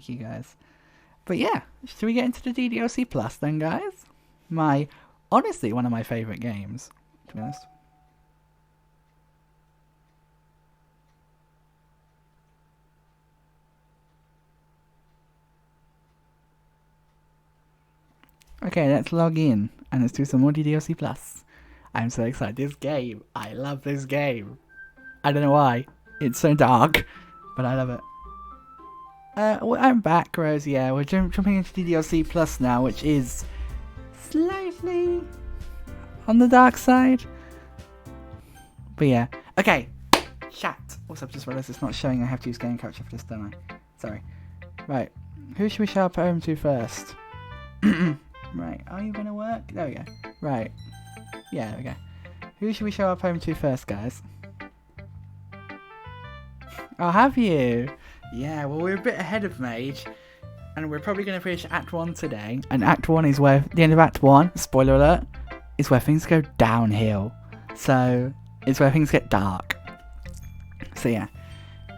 Thank you, guys. But yeah, should we get into the DDLC Plus then, guys? Honestly, one of my favourite games, to be honest. Okay, let's log in and let's do some more DDLC Plus. I'm so excited. This game, I love this game. I don't know why. It's so dark, but I love it. I'm back, Rose. Yeah, we're jumping into DDLC Plus now, which is slightly on the dark side. But yeah. Okay. Chat. Also, I've just realised it's not showing. I have to use game capture for this, don't I? Sorry. Right. Who should we show up home to first? Right. Are you going to work? There we go. Right. Yeah, there we go. Who should we show up home to first, guys? Oh, have you? Yeah, well, we're a bit ahead of Mage. And we're probably going to finish Act 1 today. And Act 1 is where, the end of Act 1, spoiler alert, is where things go downhill. So, it's where things get dark. So, yeah.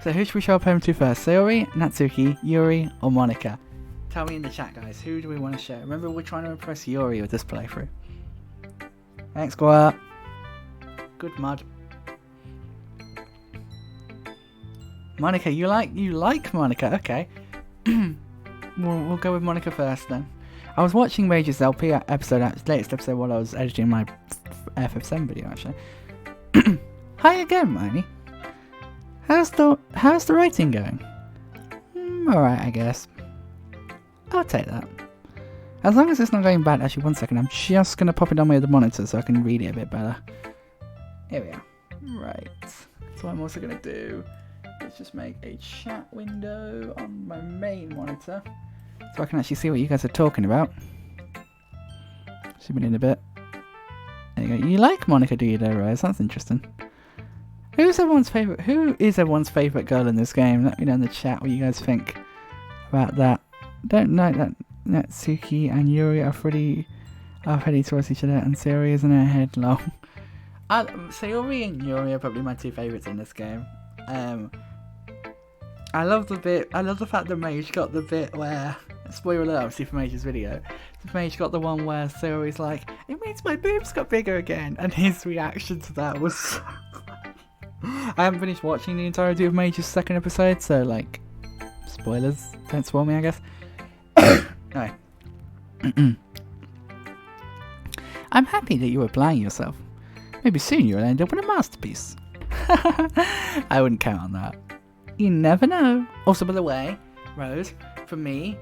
So, who should we show up home to first? Sayori, Natsuki, Yuri, or Monica? Tell me in the chat, guys. Who do we want to show? Remember, we're trying to impress Yuri with this playthrough. Thanks, Squire. Good mud. Monica, you like Monica? Okay. We'll go with Monica first then. I was watching Mage's LP episode, latest episode, while I was editing my FF7 video, actually. Hi again, Miney. How's the writing going? Alright, I guess. I'll take that. As long as it's not going bad. Actually, one second. I'm just going to pop it on my other monitor so I can read it a bit better. Here we are. Right. So what I'm also going to do is just make a chat window on my main monitor so I can actually see what you guys are talking about. Zoom in a bit. There you go. You like Monica, do you, though, Rose? That's interesting. Who is everyone's favourite girl in this game? Let me know in the chat what you guys think about that. Don't know that Natsuki and Yuri are pretty towards each other, and Sayori is in her head long. Sayori and Yuri are probably my two favourites in this game. I love the fact that Mage got the bit where, spoiler alert obviously for Mage's video, Mage got the one where Sayori's like, it means my boobs got bigger again, and his reaction to that was so I haven't finished watching the entirety of Mage's second episode, so like, spoilers, don't spoil me, I guess. No. I'm happy that you were applying yourself. Maybe soon you'll end up with a masterpiece. I wouldn't count on that. You never know. Also, by the way, Rose, for me,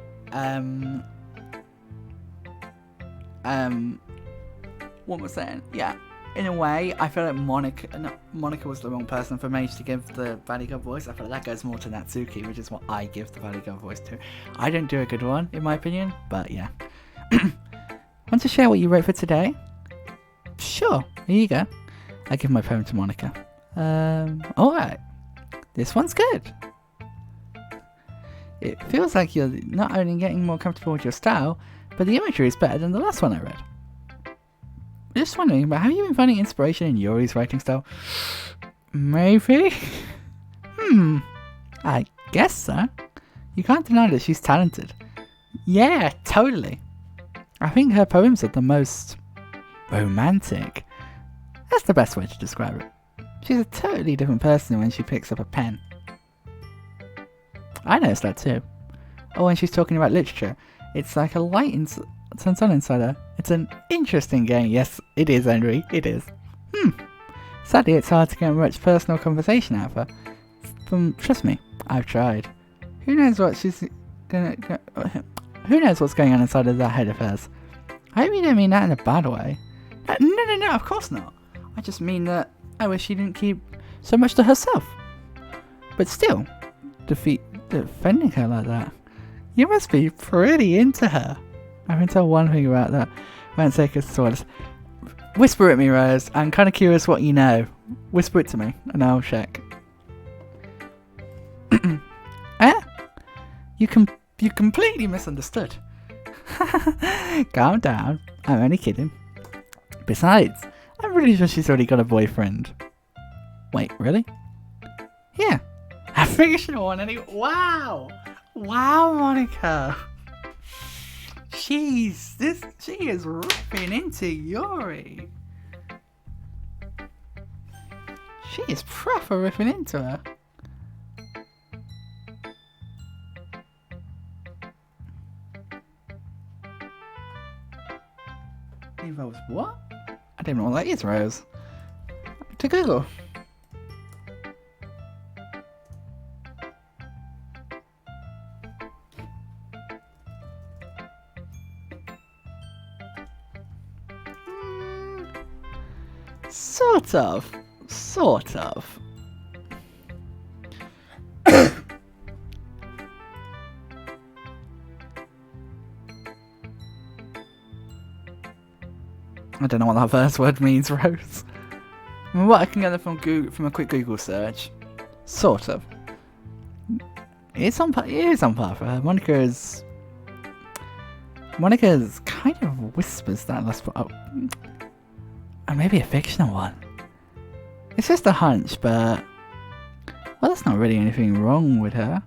what was that? Yeah, in a way, I feel like Monica was the wrong person for Mage to give the Valley Girl voice. I feel like that goes more to Natsuki, which is what I give the Valley Girl voice to. I don't do a good one, in my opinion, but yeah. Want to share what you wrote for today? Sure, here you go. I give my poem to Monica. Alright. This one's good. It feels like you're not only getting more comfortable with your style, but the imagery is better than the last one I read. Just wondering, but have you been finding inspiration in Yuri's writing style? Maybe? I guess so. You can't deny that she's talented. Yeah, totally. I think her poems are the most romantic. That's the best way to describe it. She's a totally different person when she picks up a pen. I noticed that too. Or when she's talking about literature, it's like a light turns on inside her. It's an interesting game. Yes, it is, Henry. It is. Sadly, it's hard to get much personal conversation out of her. Trust me, I've tried. Who knows what who knows what's going on inside of that head of hers? I hope you don't mean that in a bad way. No, of course not. I just mean that I wish she didn't keep so much to herself. But still, defending her like that, you must be pretty into her. I can tell one thing about that. Won't take us to whisper at me, Rose. I'm kind of curious what you know. Whisper it to me, and I'll check. You completely misunderstood. Calm down. I'm only kidding. Besides, I'm pretty sure she's already got a boyfriend. Wait, really? Yeah. A fictional one anyway. Wow! Wow, Monica. She is ripping into Yuri. She is proper ripping into her. Rose, what? I don't know what that is, Rose. To Google. Sort of. I don't know what that first word means, Rose. I mean, what I can gather from a quick Google search. Sort of. It is on par for her. Monica's kind of whispers that last part. Or maybe a fictional one. It's just a hunch, but... Well, there's not really anything wrong with her.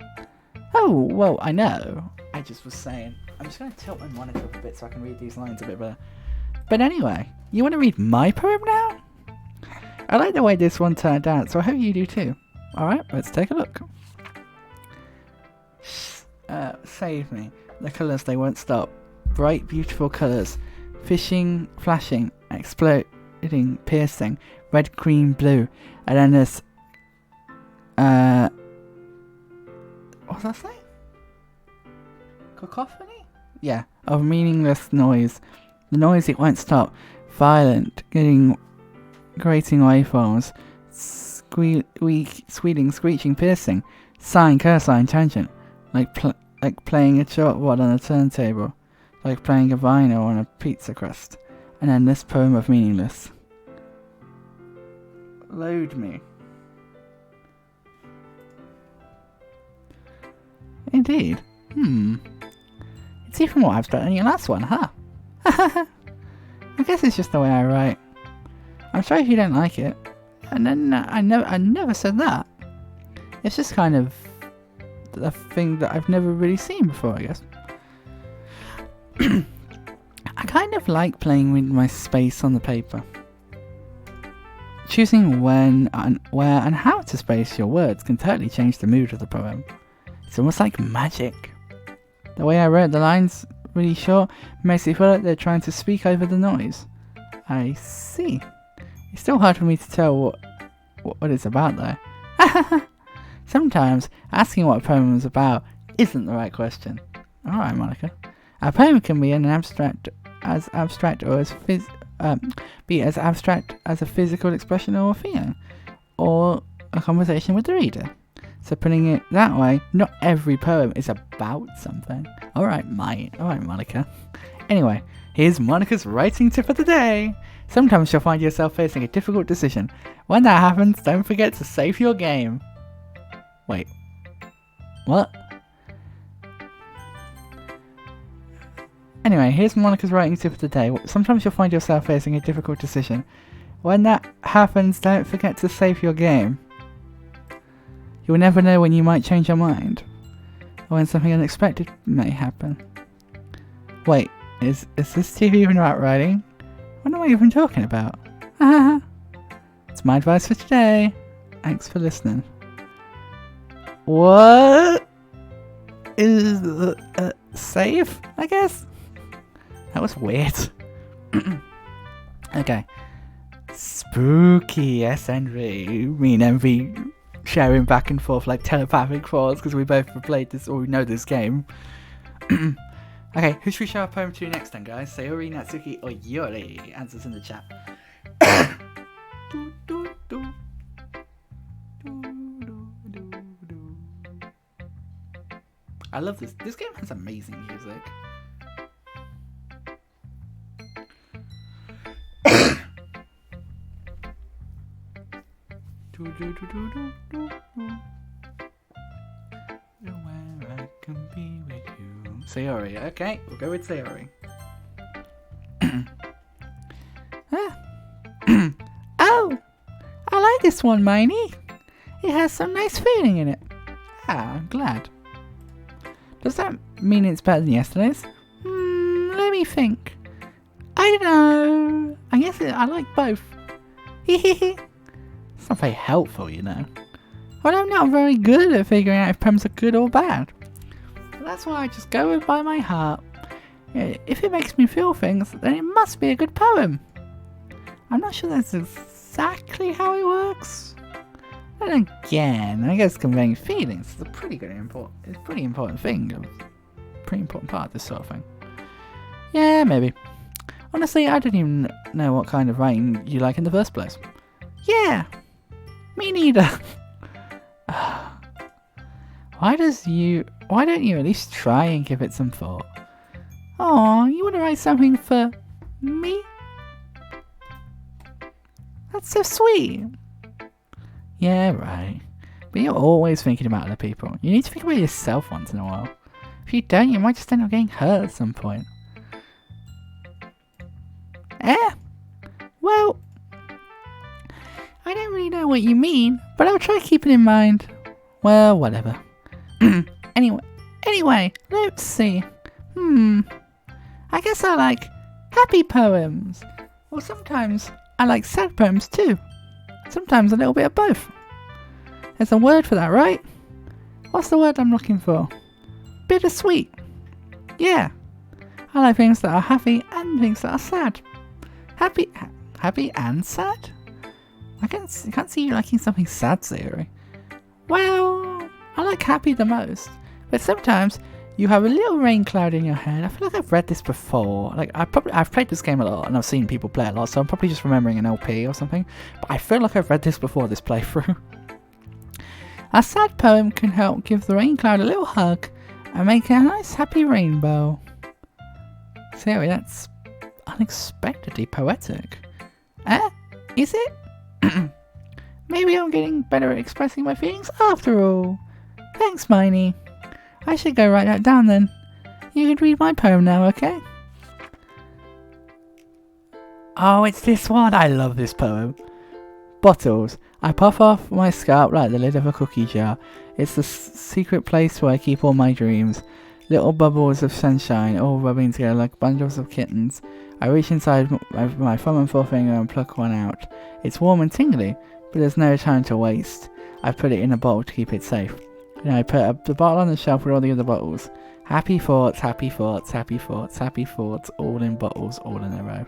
Oh, well, I know. I just was saying. I'm just going to tilt my monitor up a bit so I can read these lines a bit better. But anyway, you want to read my poem now? I like the way this one turned out, so I hope you do too. Alright, let's take a look. Save me. The colours, they won't stop. Bright, beautiful colours. Fishing, flashing, exploding, piercing. Red, green, blue. And then there's... What's that say? Cacophony? Yeah, of meaningless noise. The noise, it won't stop. Violent, grating waveforms. Squealing, screeching, piercing. Sine, cosine, tangent. Like playing a chalkboard on a turntable. Like playing a vinyl on a pizza crust. And then this poem of meaningless. Load me. Indeed. It's even more abstract than your last one, huh? I guess it's just the way I write. I'm sorry if you don't like it. And then I never said that. It's just kind of a thing that I've never really seen before, I guess. I kind of like playing with my space on the paper. Choosing when and where and how to space your words can totally change the mood of the poem. It's almost like magic. The way I wrote the lines really short makes it feel like they're trying to speak over the noise. I see. It's still hard for me to tell what it's about though. Sometimes asking what a poem is about isn't the right question. Alright, Monica. A poem can be as abstract or be as abstract as a physical expression or a feeling, or a conversation with the reader. So putting it that way, not every poem is about something. Alright, Monica. Anyway, here's Monica's writing tip of the day. Sometimes you'll find yourself facing a difficult decision. When that happens, don't forget to save your game. Wait. What? Anyway, here's Monica's writing tip of the day. Sometimes you'll find yourself facing a difficult decision. When that happens, don't forget to save your game. You'll never know when you might change your mind, or when something unexpected may happen. Wait, is this tip even about writing? What am I even talking about? It's my advice for today. Thanks for listening. What is save? I guess that was weird. Okay, spooky. Yes, Envy. Me and Envy sharing back and forth like telepathic thoughts because we both have played this or we know this game. Okay, who should we show our poem to next then, guys? Sayori, Natsuki, or Yuri? Answers in the chat. I love this. This game has amazing music. Where I can be with you. Sayori. Okay, we'll go with Sayori. Oh, I like this one, Miney. It has some nice feeling in it. Ah, I'm glad. Does that mean it's better than yesterday's? Let me think. I don't know. I guess I like both. It's not very helpful, you know. Well, I'm not very good at figuring out if poems are good or bad. But that's why I just go with by my heart. If it makes me feel things, then it must be a good poem. I'm not sure that's exactly how it works. But again, I guess conveying feelings is a pretty important thing. A pretty important part of this sort of thing. Yeah, maybe. Honestly, I don't even know what kind of writing you like in the first place. Yeah, me neither. Why don't you at least try and give it some thought? Oh, you want to write something for me? That's so sweet. Yeah, right. But you're always thinking about other people. You need to think about yourself once in a while. If you don't, you might just end up getting hurt at some point. Well, I don't really know what you mean, but I'll try keeping in mind. Well, whatever. Anyway, let's see. I guess I like happy poems. Or sometimes I like sad poems too. Sometimes a little bit of both. There's a word for that, right? What's the word I'm looking for? Bittersweet. Yeah. I like things that are happy and things that are sad. Happy and sad? I can't see you liking something sad, Sayori. Well, I like happy the most. But sometimes you have a little rain cloud in your head. I feel like I've read this before. Like I've played this game a lot and I've seen people play it a lot, so I'm probably just remembering an LP or something. But I feel like I've read this before this playthrough. A sad poem can help give the rain cloud a little hug and make a nice happy rainbow. Sayori, that's unexpectedly poetic. Is it? Maybe I'm getting better at expressing my feelings after all. Thanks, Miney. I should go write that down then. You can read my poem now, okay? Oh, it's this one. I love this poem. Bottles. I puff off my scalp like the lid of a cookie jar. It's the secret place where I keep all my dreams. Little bubbles of sunshine, all rubbing together like bundles of kittens. I reach inside my thumb and forefinger and pluck one out. It's warm and tingly, but there's no time to waste. I put it in a bottle to keep it safe. And I put the bottle on the shelf with all the other bottles. Happy thoughts, happy thoughts, happy thoughts, happy thoughts, all in bottles, all in a row.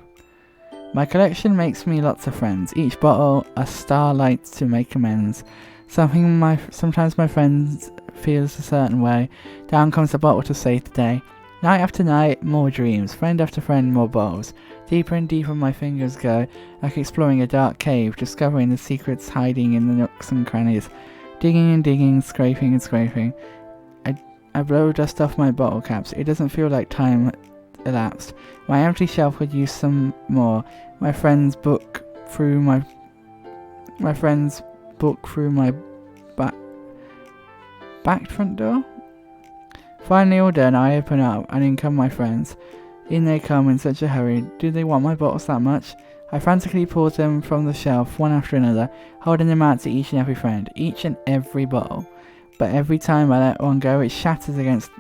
My collection makes me lots of friends. Each bottle a starlight to make amends. Sometimes my friends feels a certain way. Down comes the bottle to save the day. Night after night, more dreams. Friend after friend, more bottles. Deeper and deeper my fingers go, like exploring a dark cave, discovering the secrets hiding in the nooks and crannies. Digging and digging, scraping and scraping. I blow dust off my bottle caps. It doesn't feel like time elapsed. My empty shelf could use some more. My friends book through my back front door. Finally all done, I open up and in come my friends. In they come in such a hurry. Do they want my bottles that much? I frantically pull them from the shelf one after another, holding them out to each and every friend, each and every bottle. But every time I let one go, it shatters against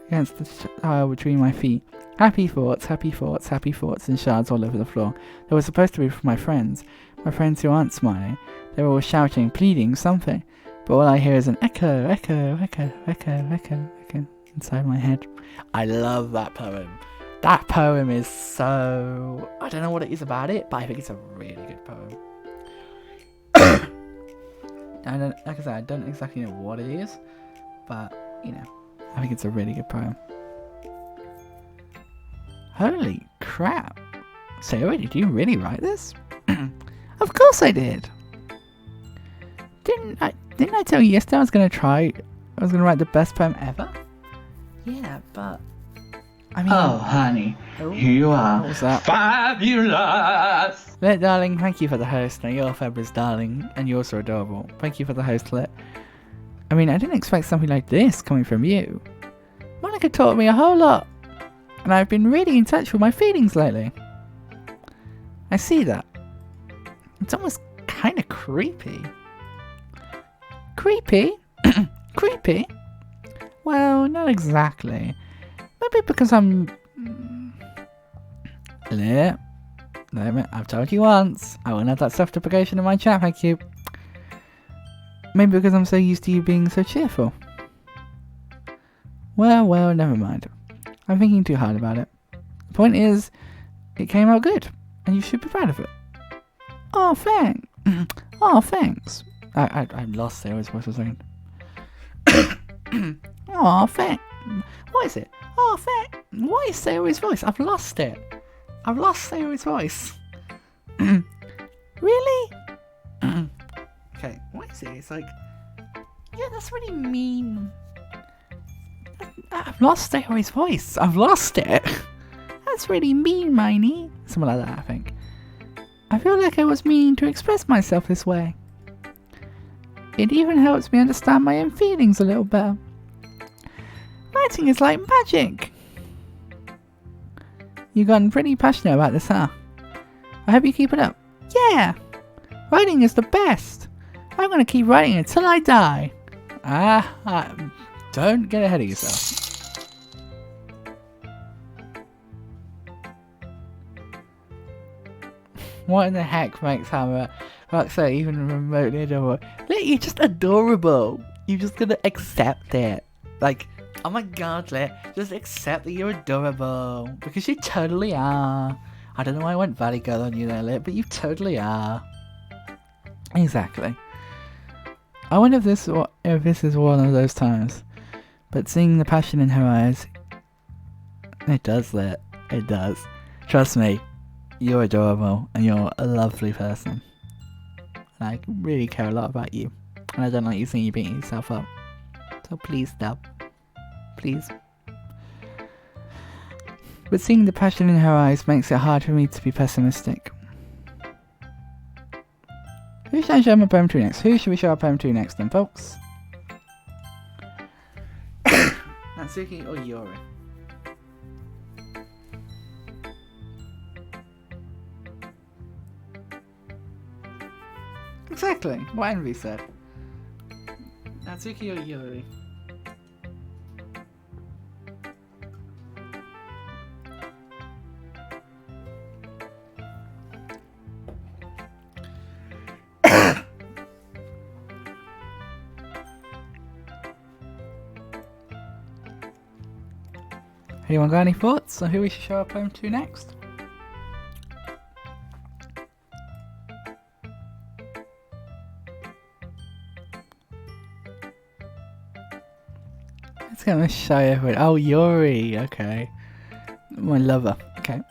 the tile between my feet. Happy thoughts, happy thoughts, happy thoughts, and shards all over the floor. They were supposed to be for my friends who aren't smiling. They were all shouting, pleading, something. But all I hear is an echo, echo, echo, echo, echo, echo inside my head. I love that poem. That poem is so... I don't know what it is about it, but I think it's a really good poem. Like I said, I don't exactly know what it is, but, you know, I think it's a really good poem. Holy crap. Sarah, did you really write this? Of course I did. Didn't I tell you yesterday I was going to write the best poem ever? Yeah, but... I mean... Oh, honey, here you are. What was that? Fabulous! Lit, darling, thank you for the host. Now, you're fabulous, darling, and you're also adorable. Thank you for the host, Lit. I mean, I didn't expect something like this coming from you. Monica taught me a whole lot, and I've been really in touch with my feelings lately. I see that. It's almost kind of creepy. Creepy? Creepy? Well, not exactly. Maybe because I'm... I've told you once. I won't have that self-deprecation in my chat, thank you. Maybe because I'm so used to you being so cheerful. Well, never mind. I'm thinking too hard about it. The point is, it came out good, and you should be proud of it. Oh, thanks. Oh, thanks. I lost Sarah's voice for a second. Oh, thanks. What is it? Oh, thanks. What is Sarah's voice? I've lost it. I've lost Sarah's voice. Really? Okay, what is it? It's like, yeah, that's really mean. I've lost Sarah's voice. I've lost it. That's really mean, Miney. Something like that, I think. I feel like I was meaning to express myself this way. It even helps me understand my own feelings a little better. Writing is like magic. You've gotten pretty passionate about this, huh? I hope you keep it up. Yeah! Writing is the best. I'm gonna keep writing until I die. Don't get ahead of yourself. What in the heck makes Hammer Roxo even remotely adorable? Look, you're just adorable. You're just gonna accept it. Like, oh my god, Lit, just accept that you're adorable. Because you totally are. I don't know why I went Valley Girl on you there, Lit, but you totally are. Exactly. I wonder if this is one of those times. But seeing the passion in her eyes, it does, Lit. It does. Trust me. You're adorable, and you're a lovely person. And I really care a lot about you. And I don't like you seeing you beating yourself up. So please stop. Please. But seeing the passion in her eyes makes it hard for me to be pessimistic. Who should I show my poem to next? Who should we show our poem to next then, folks? Natsuki or Yori? Exactly, what Envy said. Natsuki or Yuri? Anyone got any thoughts on who we should show our poem to next? Let's get this show everyone. Oh, Yuri, okay. My lover, okay.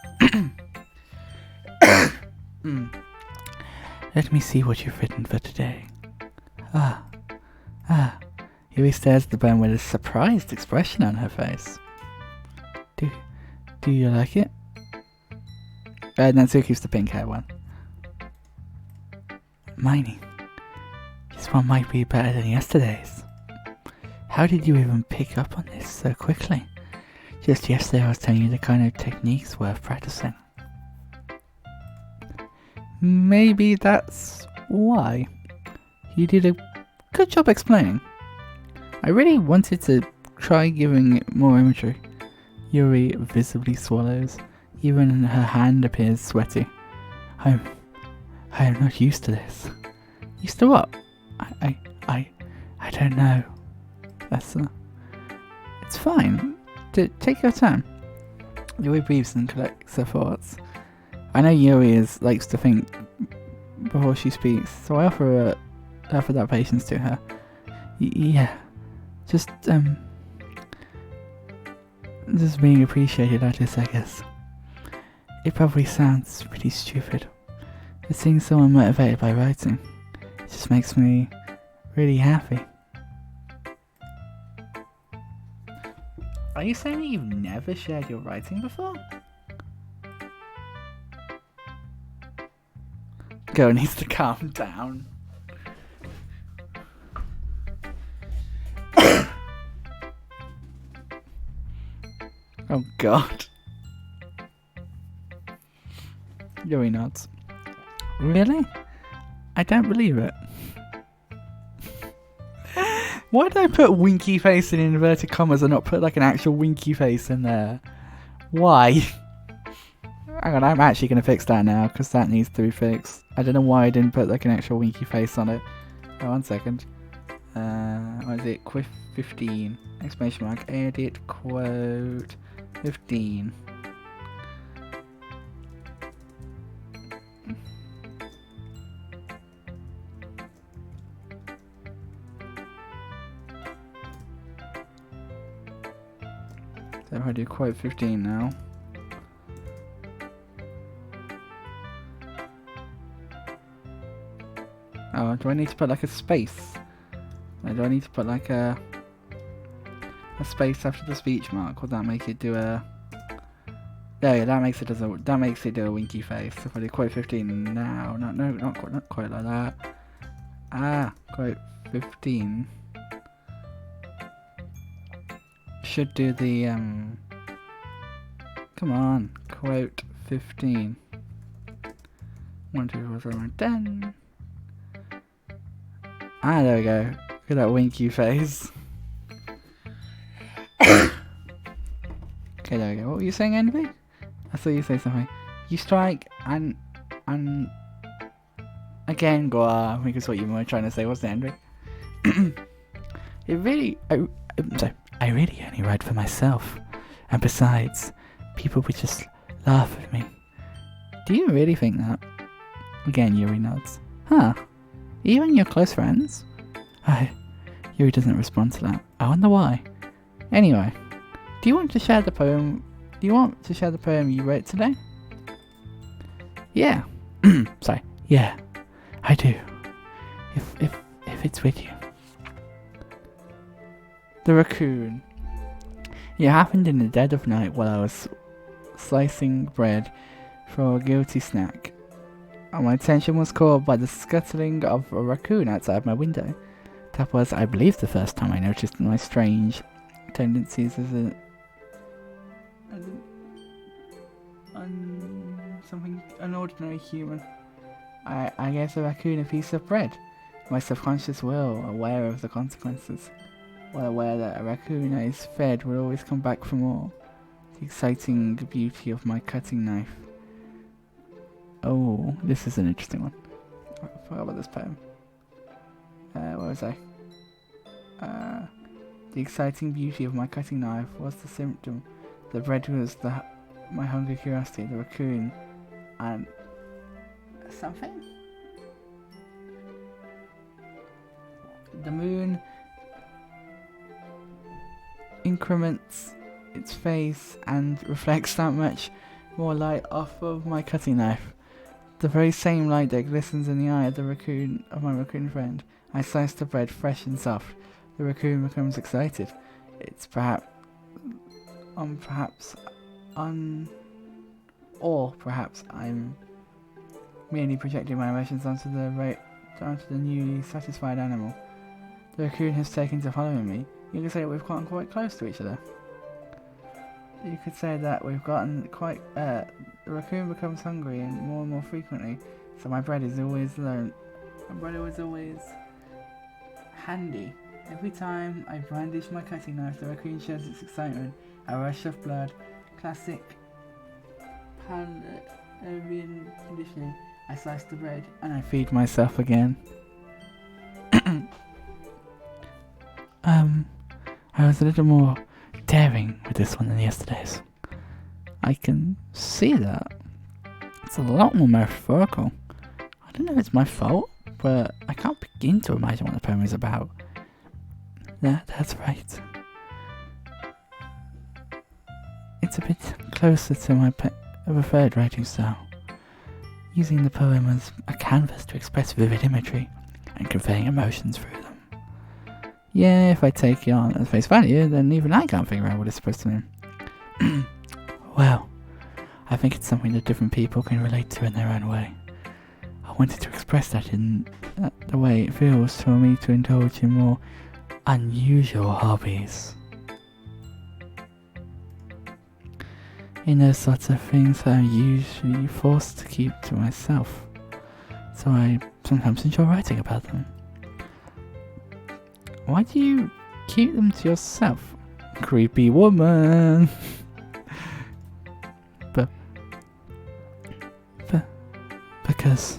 Let me see what you've written for today. Yuri stares at the poem with a surprised expression on her face. Do you like it? Natsuki's the pink hair one. Miney, this one might be better than yesterday's. How did you even pick up on this so quickly? Just yesterday I was telling you the kind of techniques worth practicing. Maybe that's why. You did a good job explaining. I really wanted to try giving it more imagery. Yuri visibly swallows. Even her hand appears sweaty. I am not used to this. Used to what? I don't know. It's fine. Take your time. Yuri breathes and collects her thoughts. I know Yuri likes to think before she speaks, so I offer that patience to her. Yeah, just being appreciated like this, I guess. It probably sounds pretty stupid, but seeing someone motivated by writing, it just makes me really happy. Are you saying that you've never shared your writing before? Girl needs to calm down. Oh god. Yuri nods. Really? I don't believe it. Why did I put winky face in inverted commas and not put like an actual winky face in there? Why? Hang on, I'm actually going to fix that now because that needs to be fixed. I don't know why I didn't put like an actual winky face on it. Oh, 1 second. What is it? Quiff 15. Exclamation mark. Edit quote 15. So if I do quote 15 now. Oh, do I need to put like a space? Or do I need to put like a space after the speech mark? Would that make it do a... Yeah, that makes it do a winky face. If I do quote 15 now, not quite like that. Ah, quote 15 should do the come on, quote 15. 1, 2, 3, 4, 5, 10. Ah, there we go. Look at that winky face. Okay, there we go. What were you saying, Envy? I saw you say something. You strike and again go on, because what you were trying to say, wasn't it, Envy? I really only write for myself. And besides, people would just laugh at me. Do you really think that? Again, Yuri nods. Huh. Even your close friends? Yuri doesn't respond to that. I wonder why. Anyway, do you want to share the poem? Do you want to share the poem you wrote today? Yeah. Sorry. Yeah, I do. If it's with you. The raccoon. It happened in the dead of night while I was slicing bread for a guilty snack. My attention was caught by the scuttling of a raccoon outside my window. That was, I believe, the first time I noticed my strange tendencies as something unordinary human. I gave the raccoon a piece of bread. My subconscious will, aware of the consequences, well aware that a raccoon that is fed will always come back for more. The exciting beauty of my cutting knife. Oh, this is an interesting one. I forgot about this poem. Where was I? The exciting beauty of my cutting knife was the symptom. The bread was my hungry curiosity. The raccoon and something. The moon increments its face and reflects that much more light off of my cutting knife. The very same light that glistens in the eye of my raccoon friend. I slice the bread fresh and soft. The raccoon becomes excited. It's perhaps I'm merely projecting my emotions onto the newly satisfied animal. The raccoon has taken to following me. You could say that we've gotten quite close to each other. You could say that we've gotten quite. The raccoon becomes hungry and more frequently, so my bread is always alone. My bread is always handy. Every time I brandish my cutting knife, the raccoon shows its excitement. A rush of blood, classic Pavlovian conditioning. I slice the bread and I feed myself again. I was a little more daring with this one than yesterday's. I can see that. It's a lot more metaphorical. I don't know if it's my fault, but I can't begin to imagine what the poem is about. That's right. It's a bit closer to my preferred writing style, using the poem as a canvas to express vivid imagery and conveying emotions through them. Yeah, if I take it on at face value, then even I can't figure out what it's supposed to mean. Well, I think it's something that different people can relate to in their own way. I wanted to express that in the way it feels for me to indulge in more unusual hobbies. In those sorts of things that I'm usually forced to keep to myself, so I sometimes enjoy writing about them. Why do you keep them to yourself? Creepy woman. Because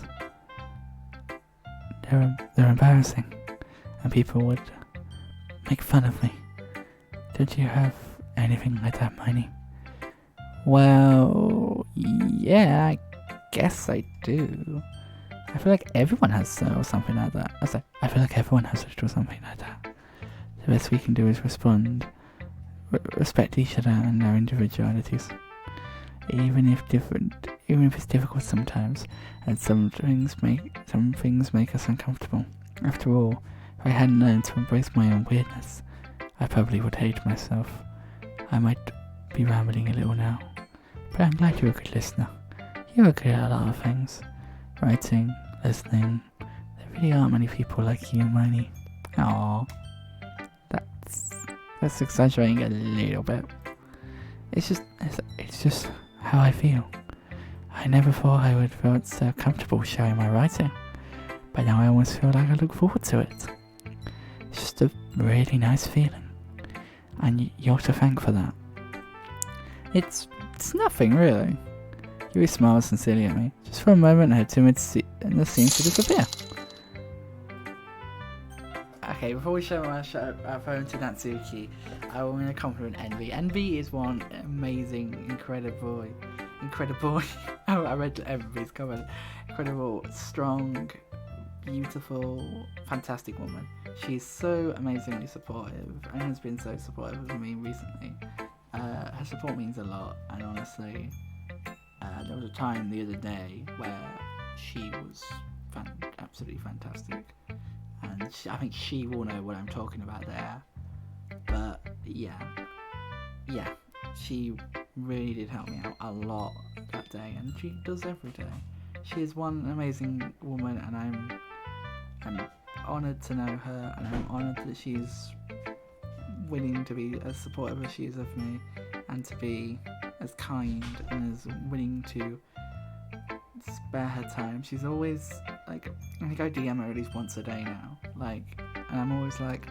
they're embarrassing, and people would make fun of me. Did you have anything like that, Miney? Well, yeah, I guess I do. I feel like everyone has something like that. I feel like everyone has something like that. The best we can do is respond, respect each other and their individualities, even if it's difficult sometimes, and some things make us uncomfortable. After all, if I hadn't learned to embrace my own weirdness, I probably would hate myself. I might be rambling a little now, but I'm glad you're a good listener. You're good at a lot of things. Writing, listening. There really aren't many people like you, Miney. Aww. That's exaggerating a little bit. It's just how I feel. I never thought I would feel so comfortable sharing my writing, but now I almost feel like I look forward to it. It's just a really nice feeling, and you're to thank for that. It's nothing really. Yuri smiles sincerely at me. Just for a moment, her timidness seems to disappear. Okay, before we show our phone to Natsuki, I want to compliment Envy. Envy is one amazing, incredible. Oh, I read everybody's comment. Incredible, strong, beautiful, fantastic woman. She's so amazingly supportive and has been so supportive of me recently. Her support means a lot, and honestly, there was a time the other day where she was absolutely fantastic, and I think she will know what I'm talking about there. But yeah, she really did help me out a lot that day, and she does every day. She is one amazing woman, and I'm honoured to know her, and I'm honoured that she's willing to be as supportive as she is of me, and to be as kind and as willing to spare her time. She's always like, I think I DM her at least once a day now, like, and I'm always like,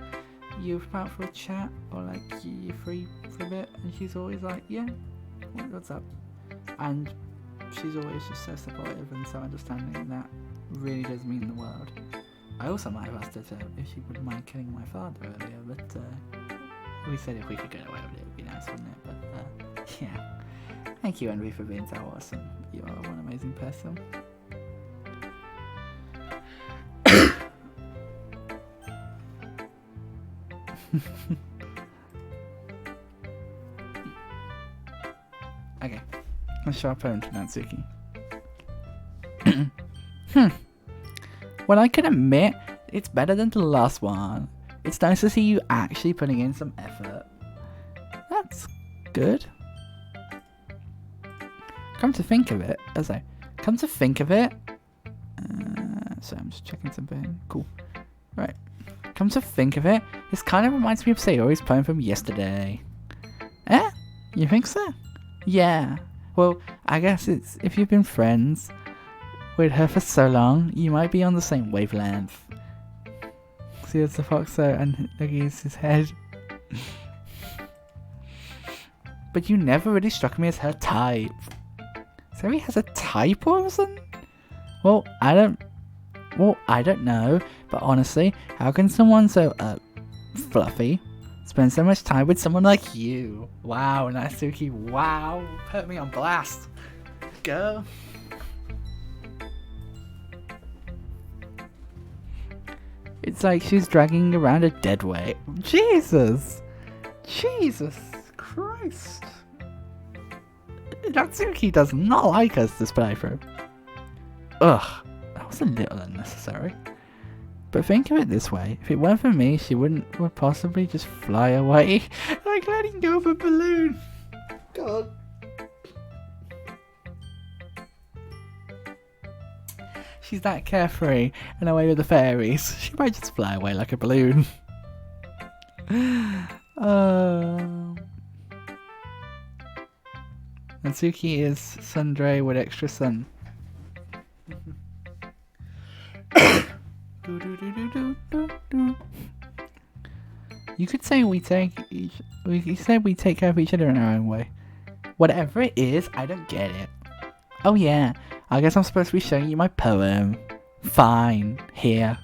you out for a chat, or like, you free for a bit? And she's always like, yeah, what's up? And she's always just so supportive and so understanding, and that really does mean the world. I also might have asked her if she wouldn't mind killing my father earlier, but we said if we could get away with it, it'd be nice, wouldn't it? But yeah. Thank you, Envy, for being so awesome. You are one amazing person. Okay, let's show our poem to Natsuki. Well, I can admit, it's better than the last one. It's nice to see you actually putting in some effort. That's good. Come to think of it, so I'm just checking something. Cool. Right. Come to think of it, this kind of reminds me of Sayori's poem from yesterday. Eh? You think so? Yeah. Well, I guess it's if you've been friends with her for so long, you might be on the same wavelength. See, it's the fox there, and Nuggies his head. But you never really struck me as her type. Sayori has a type or something? Well, I don't know, but honestly, how can someone so, fluffy spend so much time with someone like you? Wow, Natsuki, wow, put me on blast. Go. It's like she's dragging around a dead weight. Jesus Christ. Natsuki does not like us this playthrough. Ugh, that was a little unnecessary. But think of it this way, if it weren't for me, she would possibly just fly away, like letting go of a balloon. God. She's that carefree and away with the fairies. She might just fly away like a balloon. Natsuki is Sundre with extra sun. could say we take care of each other in our own way. Whatever it is, I don't get it. Oh yeah, I guess I'm supposed to be showing you my poem. Fine, here.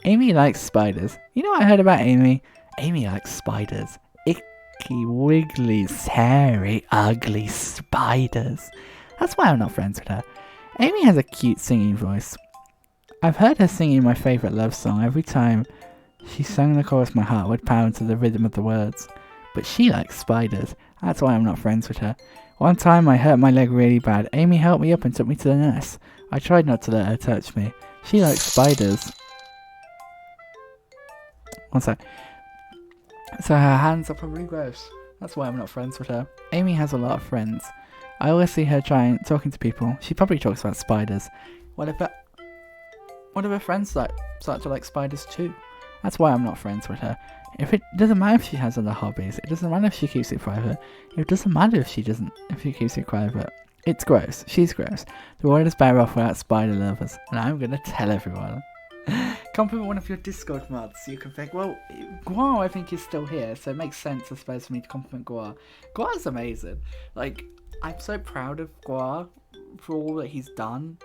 Amy likes spiders. You know what I heard about Amy? Amy likes spiders. Icky, wiggly, hairy, ugly spiders. That's why I'm not friends with her. Amy has a cute singing voice. I've heard her singing my favourite love song. Every time she sang the chorus, my heart would pound to the rhythm of the words. But she likes spiders. That's why I'm not friends with her. One time I hurt my leg really bad. Amy helped me up and took me to the nurse. I tried not to let her touch me. She likes spiders. One sec. So her hands are probably gross. That's why I'm not friends with her. Amy has a lot of friends. I always see her talking to people. She probably talks about spiders. What if her friends start to like spiders too? That's why I'm not friends with her. It doesn't matter if she has other hobbies. It doesn't matter if she keeps it private. It doesn't matter if she keeps it private. It's gross. She's gross. The world is better off without spider lovers. And I'm gonna tell everyone. Compliment one of your Discord mods. You can think, well, Guar I think is still here, so it makes sense, I suppose, for me to compliment Guar. Guar's amazing. Like, I'm so proud of Guar for all that he's done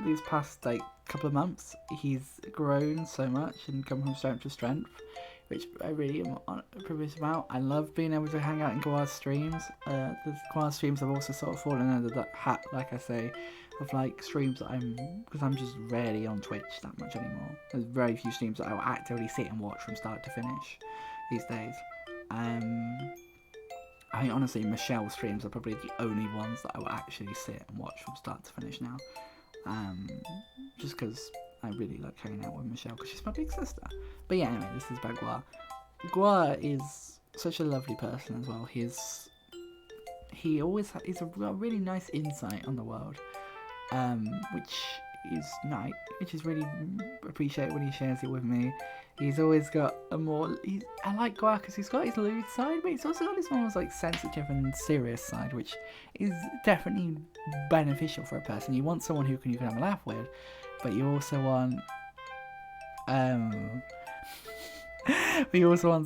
these past couple of months. He's grown so much and come from strength to strength, which I really am privileged about. I love being able to hang out in Guar's streams. The Guar streams have also sort of fallen under that hat, like I say, of streams that because I'm just rarely on Twitch that much anymore. There's very few streams that I will actively sit and watch from start to finish these days. I think honestly Michelle's streams are probably the only ones that I will actually sit and watch from start to finish now. Just because I really like hanging out with Michelle because she's my big sister. But yeah, anyway, this is about Guar. Guar is such a lovely person as well. He's a really nice insight on the world. Which is really appreciated when he shares it with me. He's always got I like Guar because he's got his lewd side, but he's also got his more sensitive and serious side, which is definitely beneficial for a person. You want someone who you can have a laugh with, but you also want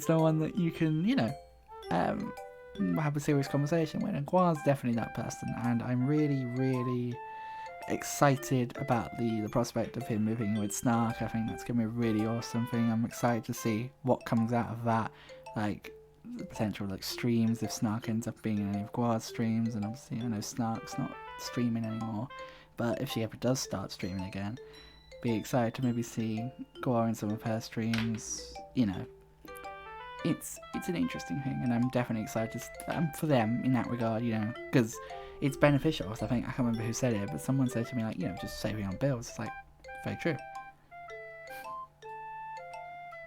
someone that you can, have a serious conversation with, and Guar's definitely that person, and I'm really, really excited about the prospect of him moving with Snark. I think that's going to be a really awesome thing. I'm excited to see what comes out of that, the potential streams if Snark ends up being in any of Guar's streams, and obviously I know Snark's not streaming anymore, but if she ever does start streaming again, be excited to maybe see Guar in some of her streams. It's an interesting thing, and I'm definitely excited for them in that regard, because it's beneficial. I think, I can't remember who said it, but someone said to me, just saving on bills. It's very true.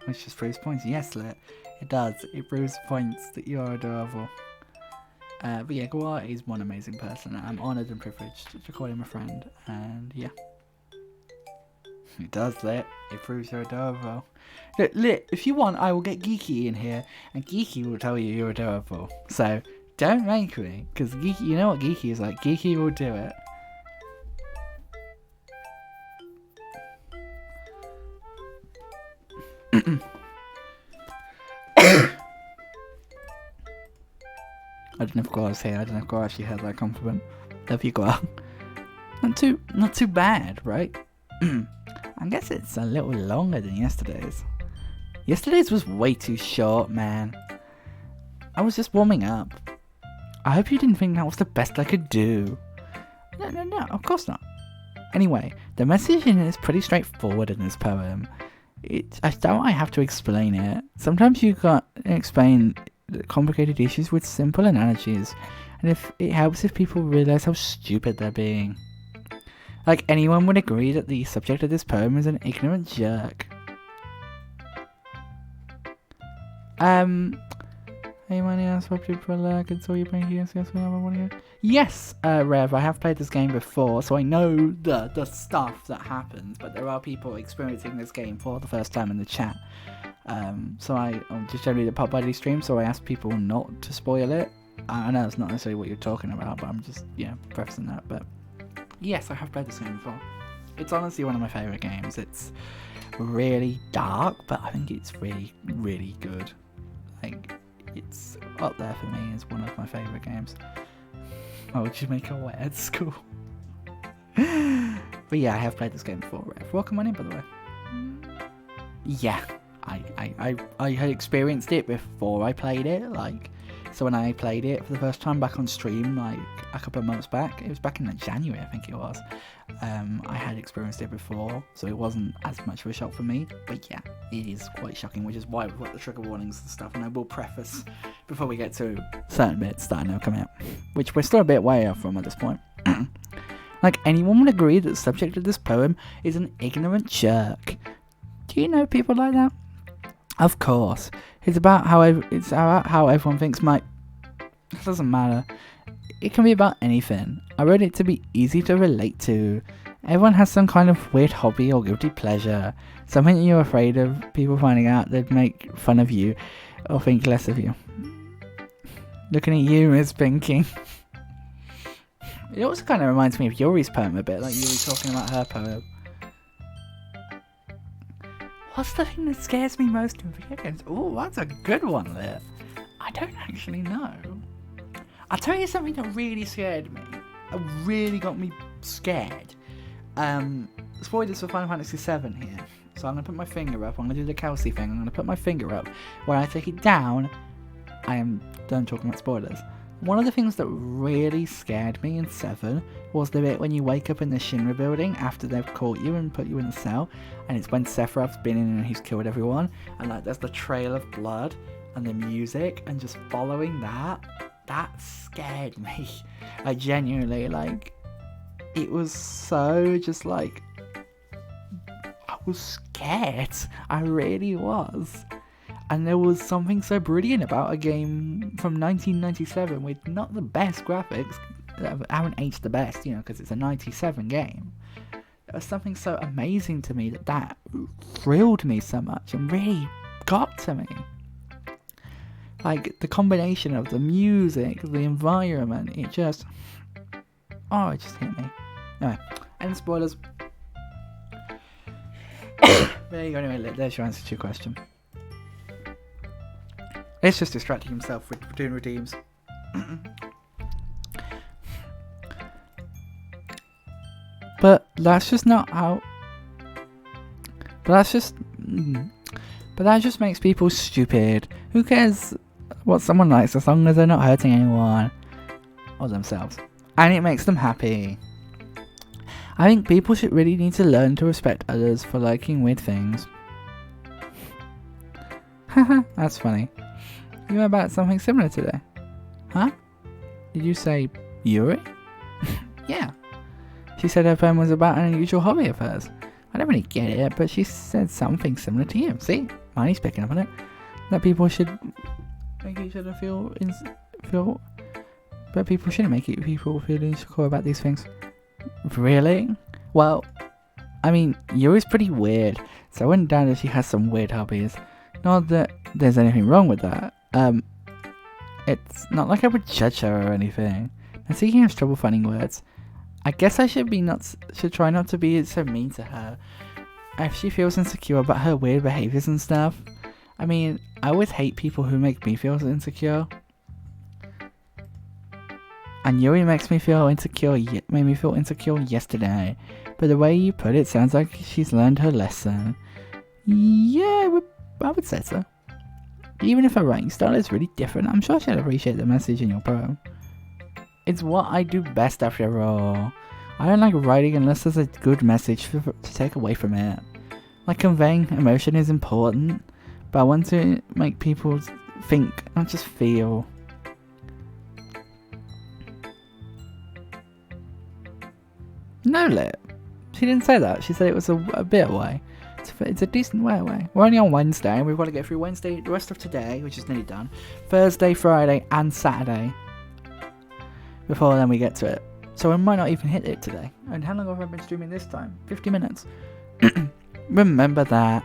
Which just proves points. Yes, Lit. It does. It proves points that you are adorable. But yeah, Guar is one amazing person. I'm honoured and privileged to call him a friend, and yeah. It does, Lit. It proves you're adorable. Look, Lit, if you want, I will get Geeky in here, and Geeky will tell you you're adorable. So, don't make me, because Geeky, you know what Geeky is like. Geeky will do it. I don't know if Guar's here. I don't know if Guar actually heard that compliment. Love you, Guar. Not too bad, right? I guess it's a little longer than yesterday's. Yesterday's was way too short, man. I was just warming up. I hope you didn't think that was the best I could do. No, of course not. Anyway, the message in it is pretty straightforward in this poem. I don't have to explain it. Sometimes you can't explain complicated issues with simple analogies, and if it helps if people realise how stupid they're being. Anyone would agree that the subject of this poem is an ignorant jerk. Hey, my name is and so you bring here. Yes, Rev, I have played this game before, so I know the stuff that happens, but there are people experiencing this game for the first time in the chat. So I'm just generally the Pop Buddy stream, so I ask people not to spoil it. I know it's not necessarily what you're talking about, but I'm just, prefacing that, but yes, I have played this game before. It's honestly one of my favourite games. It's really dark, but I think it's really, really good. Like, it's up there for me as one of my favourite games. Why would you make a weird school? But yeah, I have played this game before. Rev, welcome on in, by the way. Yeah, I had experienced it before I played it. Like, so when I played it for the first time back on stream, like a couple of months back, it was back in January, I think it was. I had experienced it before, so it wasn't as much of a shock for me. But yeah, it is quite shocking, which is why we've got the trigger warnings and stuff. And I will preface before we get to certain bits that I know come out, which we're still a bit way off from at this point. Like, anyone would agree that the subject of this poem is an ignorant jerk. Do you know people like that? Of course. It's about how everyone thinks it doesn't matter. It can be about anything. I wrote it to be easy to relate to. Everyone has some kind of weird hobby or guilty pleasure. Something you're afraid of people finding out they'd make fun of you or think less of you. Looking at you, Miss Pinky. It also kind of reminds me of Yuri's poem a bit, like Yuri talking about her poem. What's the thing that scares me most in video games? Oh, that's a good one there. I don't actually know. I'll tell you something that really scared me. It really got me scared. Spoilers for Final Fantasy VII here. So I'm going to put my finger up. I'm going to do the Kelsey thing. I'm going to put my finger up. When I take it down, I am done talking about spoilers. One of the things that really scared me in 7 was the bit when you wake up in the Shinra building after they've caught you and put you in a cell, and it's when Sephiroth's been in and he's killed everyone, and like there's the trail of blood and the music, and just following that scared me. Like, genuinely, like, it was so just like, I was scared. I really was. And there was something so brilliant about a game from 1997 with not the best graphics, that haven't aged the best, you know, because it's a 97 game. There was something so amazing to me that thrilled me so much and really got to me. Like, the combination of the music, the environment, it just hit me. Anyway, and spoilers. There you go, anyway, there's your answer to your question. It's just distracting himself with doing redeems. But that's just not how. But that just makes people stupid. Who cares what someone likes as long as they're not hurting anyone or themselves, and it makes them happy. I think people should really need to learn to respect others for liking weird things. Haha, that's funny. You were about something similar today. Huh? Did you say Yuri? Yeah. She said her poem was about an unusual hobby of hers. I don't really get it, but she said something similar to you. See? Marnie's picking up on it. That people should make each other feel... But people shouldn't make people feel insecure about these things. Really? Well, I mean, Yuri's pretty weird, so I wouldn't doubt that she has some weird hobbies. Not that there's anything wrong with that. It's not like I would judge her or anything. Now, speaking of trouble finding words, I guess I should try not to be so mean to her. If she feels insecure about her weird behaviors and stuff. I mean, I always hate people who make me feel insecure. And Yuri makes me feel insecure, made me feel insecure yesterday. But the way you put it sounds like she's learned her lesson. Yeah, I would say so. Even if her writing style is really different, I'm sure she'll appreciate the message in your poem. It's what I do best after all. I don't like writing unless there's a good message to take away from it. Like, conveying emotion is important, but I want to make people think, not just feel. No, Lit. She didn't say that. She said it was a bit away. It's a decent way away. We're only on Wednesday, and we've got to get through Wednesday, the rest of today, which is nearly done, Thursday, Friday, and Saturday, before then we get to it. So we might not even hit it today. And how long have I been streaming this time? 50 minutes. Remember that.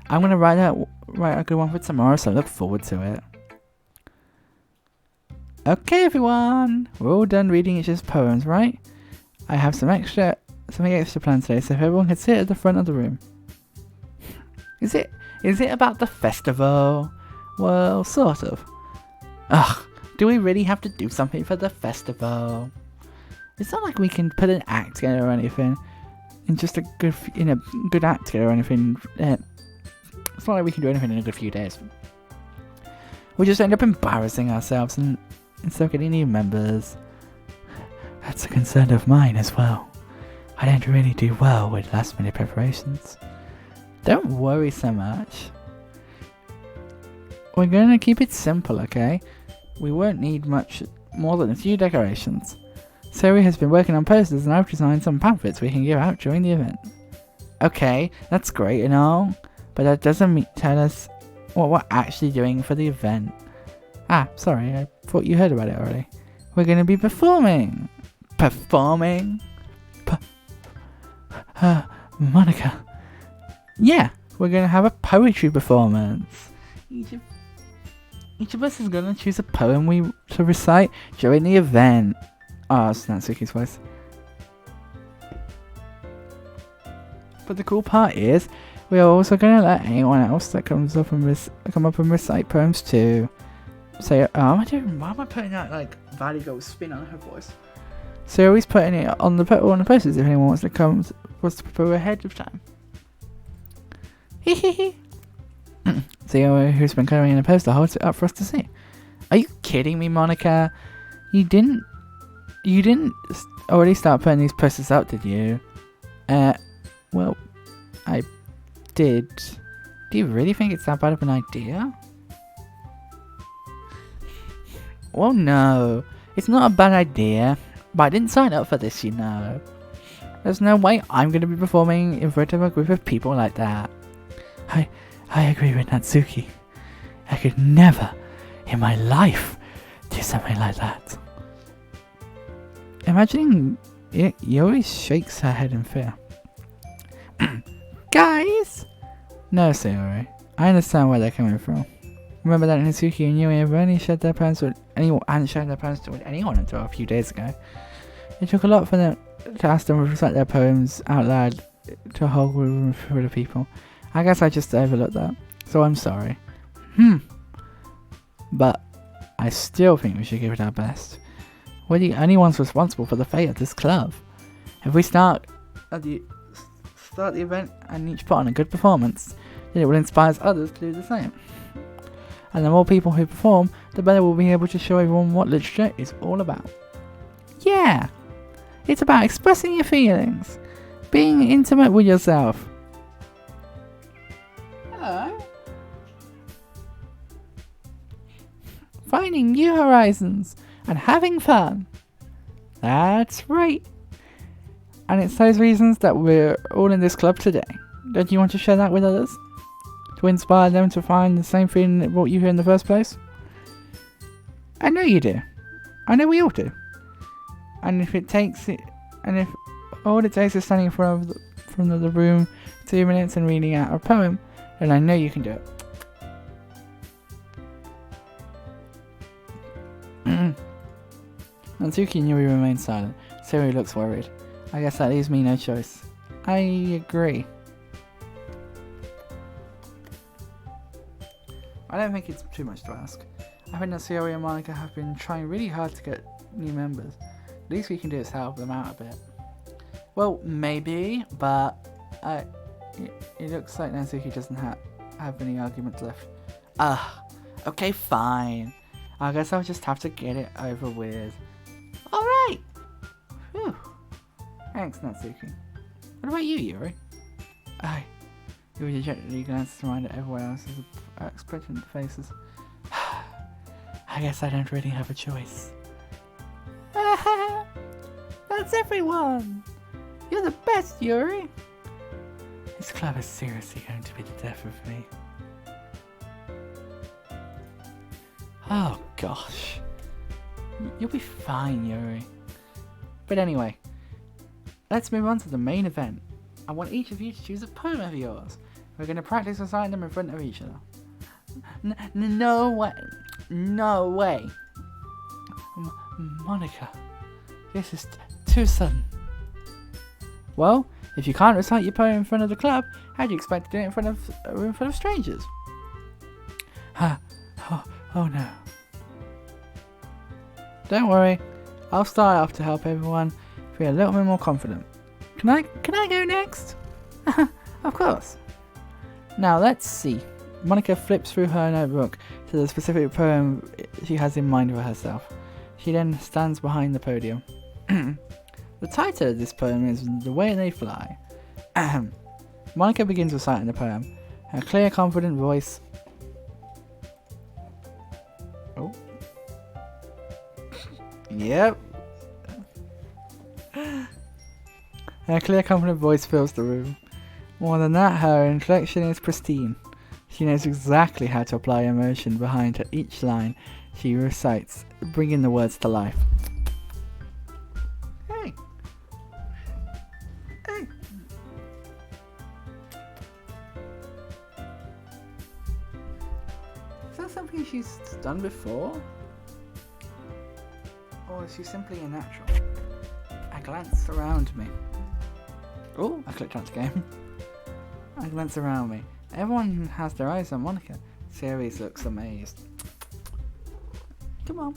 I'm going to write a good one for tomorrow, so I look forward to it. Okay, everyone. We're all done reading each other's poems, right? I have something extra planned today, so if everyone can sit at the front of the room. Is it about the festival? Well, sort of. Ugh, do we really have to do something for the festival? It's not like we can put an act together or anything. In a good act together or anything. It's not like we can do anything in a good few days. We just end up embarrassing ourselves and instead of getting new members. That's a concern of mine as well. I don't really do well with last minute preparations. Don't worry so much. We're gonna keep it simple, okay? We won't need much more than a few decorations. Zoe has been working on posters and I've designed some pamphlets we can give out during the event. Okay, that's great and all, but that doesn't tell us what we're actually doing for the event. Ah, sorry, I thought you heard about it already. We're gonna be performing. Performing? Monica. Yeah, we're gonna have a poetry performance. Each of us is gonna choose a poem to recite during the event. Oh, it's Natsuki's voice. But the cool part is, we are also gonna let anyone else that comes up and come up and recite poems too. So, why am I putting that like Valley Gold spin on her voice? So always putting it on the posters if anyone wants to prepare ahead of time. Hehehe. So who's been coloring in a poster holds it up for us to see. Are you kidding me, Monica? You didn't already start putting these posters up, did you? Well, I did. Do you really think it's that bad of an idea? Well, no. It's not a bad idea. But I didn't sign up for this, you know. There's no way I'm going to be performing in front of a group of people like that. I agree with Natsuki. I could never, in my life, do something like that. Imagining Yuri shakes her head in fear. Guys! No, Sayori. I understand where they're coming from. Remember that Natsuki and Yui have only shared their plans with anyone until a few days ago. It took a lot for them to ask them to recite their poems out loud to a whole room full of people. I guess I just overlooked that, so I'm sorry. But I still think we should give it our best. We're the only ones responsible for the fate of this club. If we start the event and each put on a good performance, then it will inspire others to do the same. And the more people who perform, the better we'll be able to show everyone what literature is all about. Yeah! It's about expressing your feelings, being intimate with yourself. Hello? Finding new horizons and having fun. That's right. And it's those reasons that we're all in this club today. Don't you want to share that with others? To inspire them to find the same feeling that brought you here in the first place? I know you do. I know we all do. And if all it takes is standing in front of the room 2 minutes and reading out a poem, then I know you can do it. Natsuki and Yuri remain silent. Sayori looks worried. I guess that leaves me no choice. I agree. I don't think it's too much to ask. I think that Sayori and Monica have been trying really hard to get new members. The least we can do is help them out a bit. Well, maybe, but it looks like Natsuki doesn't have any arguments left. Okay, fine. I guess I'll just have to get it over with. Alright! Whew. Thanks, Natsuki. What about you, Yuri? Yuri gently glances around at everyone else's expectant faces. I guess I don't really have a choice. That's everyone! You're the best, Yuri! This club is seriously going to be the death of me. Oh gosh. You'll be fine, Yuri. But anyway, let's move on to the main event. I want each of you to choose a poem of yours. We're going to practice reciting them in front of each other. No way. No way. Monica, this is too sudden. Well, if you can't recite your poem in front of the club, how do you expect to do it in front of a room full of strangers? Oh no. Don't worry, I'll start off to help everyone feel a little bit more confident. Can I go next? Of course. Now let's see. Monica flips through her notebook to the specific poem she has in mind for herself. She then stands behind the podium. The title of this poem is The Way They Fly. Monica begins reciting the poem. Her clear, confident voice. Oh. Yep. Her clear, confident voice fills the room. More than that, her inflection is pristine. She knows exactly how to apply emotion behind each line she recites, bringing the words to life. Hey. Is that something she's done before? Or is she simply a natural? I glance around me. Oh, I clicked out the game. I glance around me. Everyone has their eyes on Monica. Ceres looks amazed. Come on.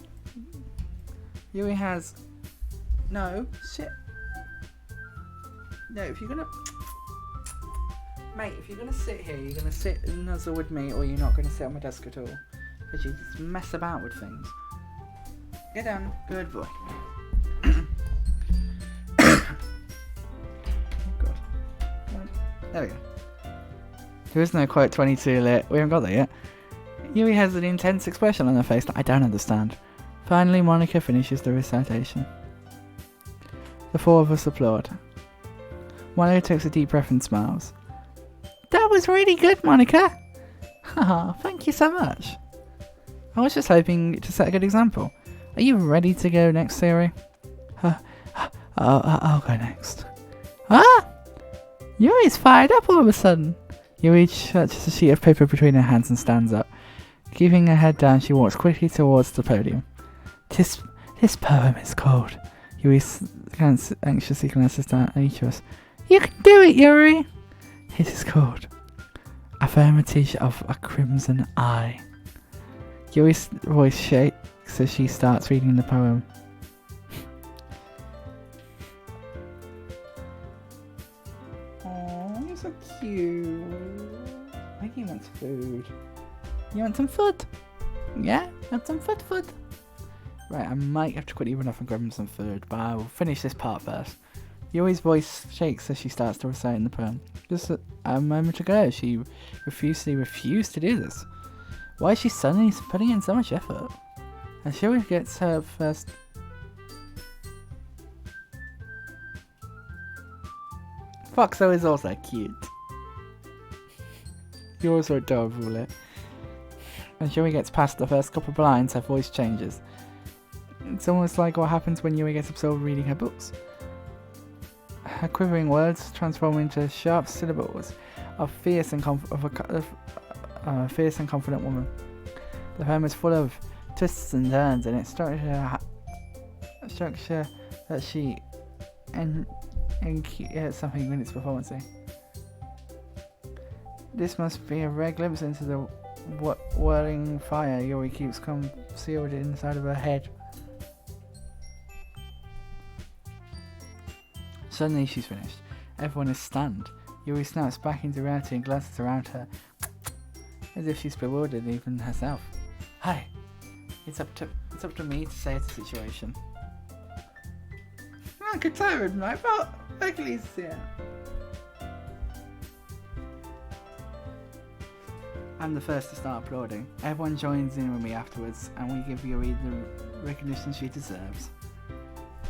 Yui has... No, shit. No, if you're gonna... Mate, if you're gonna sit here, you're gonna sit and nuzzle with me, or you're not gonna sit on my desk at all. Because you just mess about with things. Get down. Good boy. God. There we go. There is no quote 22 lit. We haven't got that yet. Yui has an intense expression on her face that I don't understand. Finally, Monica finishes the recitation. The four of us applaud. Monica takes a deep breath and smiles. That was really good, Monica! Haha, thank you so much. I was just hoping to set a good example. Are you ready to go next, Siri? I'll go next. Ah! Yui's fired up all of a sudden. Yui stretches a sheet of paper between her hands and stands up. Keeping her head down, she walks quickly towards the podium. This poem is called... Yui anxiously glances down at each of us. You can do it, Yuri! It is called... Affirmative of a Crimson Eye. Yui's voice shakes as she starts reading the poem. Aww, you're so cute. I think he wants food. You want some food? Yeah? Want some food? Right, I might have to quickly run off and grab him some food, but I will finish this part first. Yui's voice shakes as she starts to recite the poem. Just a moment ago, she refused to do this. Why is she suddenly putting in so much effort? And Yui gets her first... Foxo is also cute. You're also adorable, Lit. When Yui gets past the first couple of lines, her voice changes. It's almost like what happens when Yui gets absorbed reading her books. Her quivering words transform into sharp syllables of fierce and confident woman. The poem is full of twists and turns, and its structure that she something in its performance. This must be a rare glimpse into the whirling fire Yuri keeps concealed inside of her head. Suddenly she's finished. Everyone is stunned. Yuri snaps back into reality and glances around her, as if she's bewildered even herself. Hi, it's up to me to save the situation. I'm tired, my fault. Ugly's here. I'm the first to start applauding. Everyone joins in with me afterwards, and we give Yuri the recognition she deserves.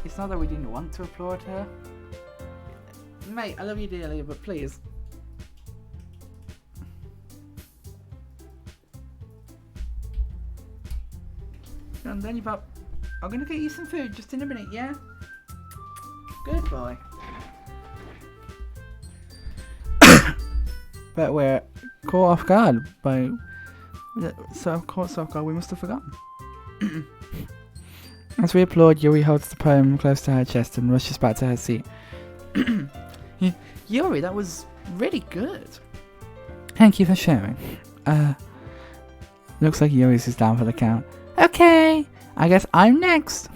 It's not that we didn't want to applaud her. Mate, I love you dearly, but please. And then I'm gonna get you some food just in a minute, yeah? Good boy. But we're caught off guard by... Caught off guard we must have forgotten. As we applaud, Yuri holds the poem close to her chest and rushes back to her seat. Yuri, that was really good. Thank you for sharing. Looks like Yuri's is down for the count. Okay, I guess I'm next.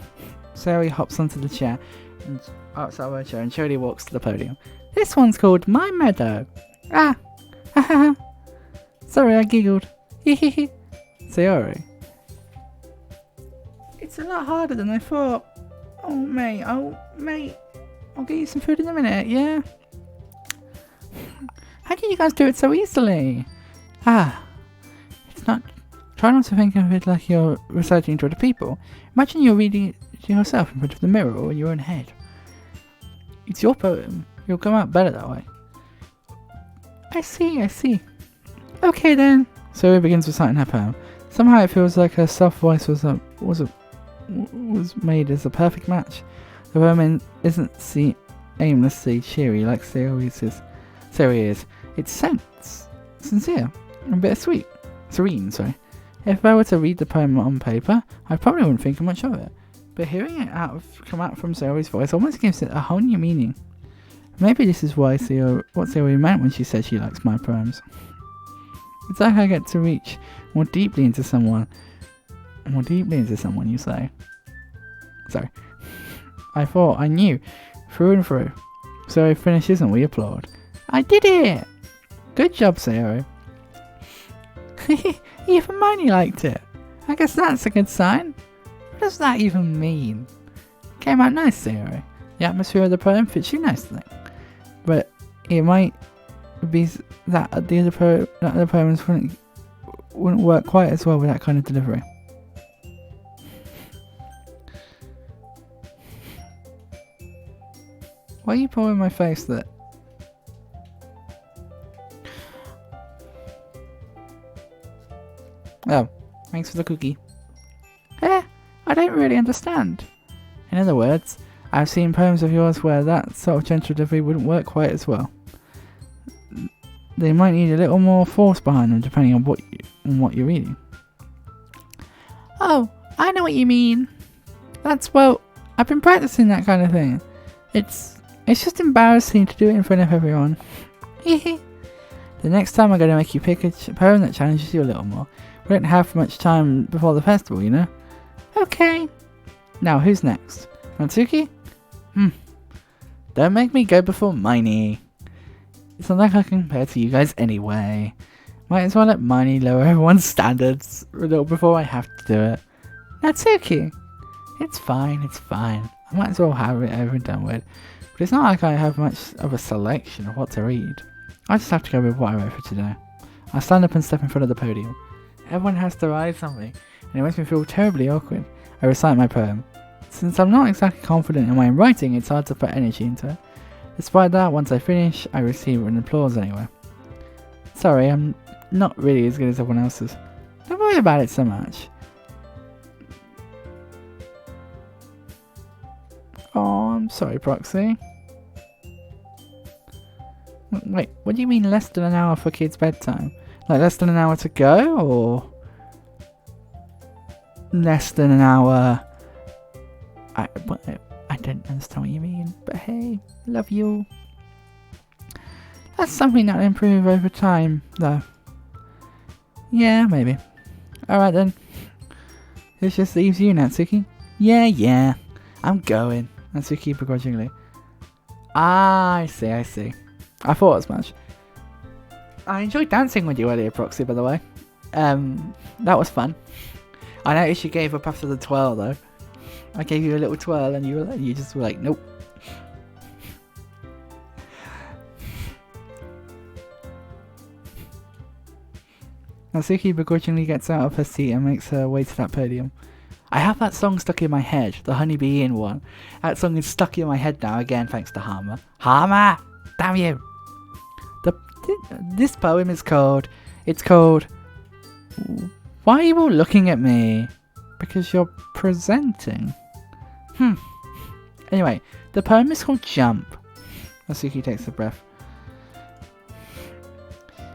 Sayori hops onto the chair and hops out of her chair and slowly walks to the podium. This one's called My Meadow. Ah, ha ha ha. Sorry, I giggled. Hehehe. Sayori. It's a lot harder than I thought. Oh, mate. I'll get you some food in a minute, yeah? How can you guys do it so easily? It's not... Try not to think of it like you're reciting to other people. Imagine you're reading it to yourself in front of the mirror or in your own head. It's your poem. You'll come out better that way. I see. Okay then. So it begins reciting her poem. Somehow it feels like her soft voice was made as a perfect match. The poem isn't aimlessly cheery like Sayori is. It's sincere and bittersweet. Serene, sorry. If I were to read the poem on paper, I probably wouldn't think much of it. But hearing it come out from Sayori's voice almost gives it a whole new meaning. Maybe this is what Sayori meant when she said she likes my poems. It's like I get to reach more deeply into someone, you say. Sorry. I thought I knew, through and through. Sayori finishes and we applaud. I did it! Good job, Sayori. Even Hermione liked it. I guess that's a good sign. What does that even mean? Came out nice, Sayori. The atmosphere of the poem fits you nicely. But it might be that the other poems wouldn't work quite as well with that kind of delivery. Why are you pulling my face that... Oh, thanks for the cookie. I don't really understand. In other words, I've seen poems of yours where that sort of gentle delivery wouldn't work quite as well. They might need a little more force behind them depending on what you're reading. Oh, I know what you mean. I've been practicing that kind of thing. It's just embarrassing to do it in front of everyone. The next time I'm going to make you pick a poem that challenges you a little more. We don't have much time before the festival, you know? Okay. Now, who's next? Natsuki? Don't make me go before Miney. It's not like I can compare to you guys anyway. Might as well let Miney lower everyone's standards a little before I have to do it. Natsuki! It's fine. I might as well have it over and done with. But it's not like I have much of a selection of what to read. I just have to go with what I wrote for today. I stand up and step in front of the podium. Everyone has to write something, and it makes me feel terribly awkward. I recite my poem. Since I'm not exactly confident in my writing, it's hard to put energy into it. Despite that, once I finish, I receive an applause anyway. Sorry, I'm not really as good as everyone else's. Don't worry about it so much. Oh, I'm sorry, Proxy. Wait, what do you mean less than an hour for kids' bedtime? Like less than an hour to go, or less than an hour? I don't understand what you mean, but hey, love you. That's something that'll improve over time, though. Yeah, maybe. Alright then. This just leaves you, Natsuki. Yeah, I'm going. Natsuki begrudgingly. I see. I thought as much. I enjoyed dancing with you earlier, Proxy, by the way. That was fun. I noticed you gave up after the twirl, though. I gave you a little twirl and you just were like, nope. Natsuki begrudgingly gets out of her seat and makes her way to that podium. I have that song stuck in my head, the Honeybee Inn one. That song is stuck in my head now, again thanks to Harmer. Harmer! Damn you! This poem is called... Why are you all looking at me? Because you're presenting. Anyway, the poem is called Jump. Natsuki takes a breath.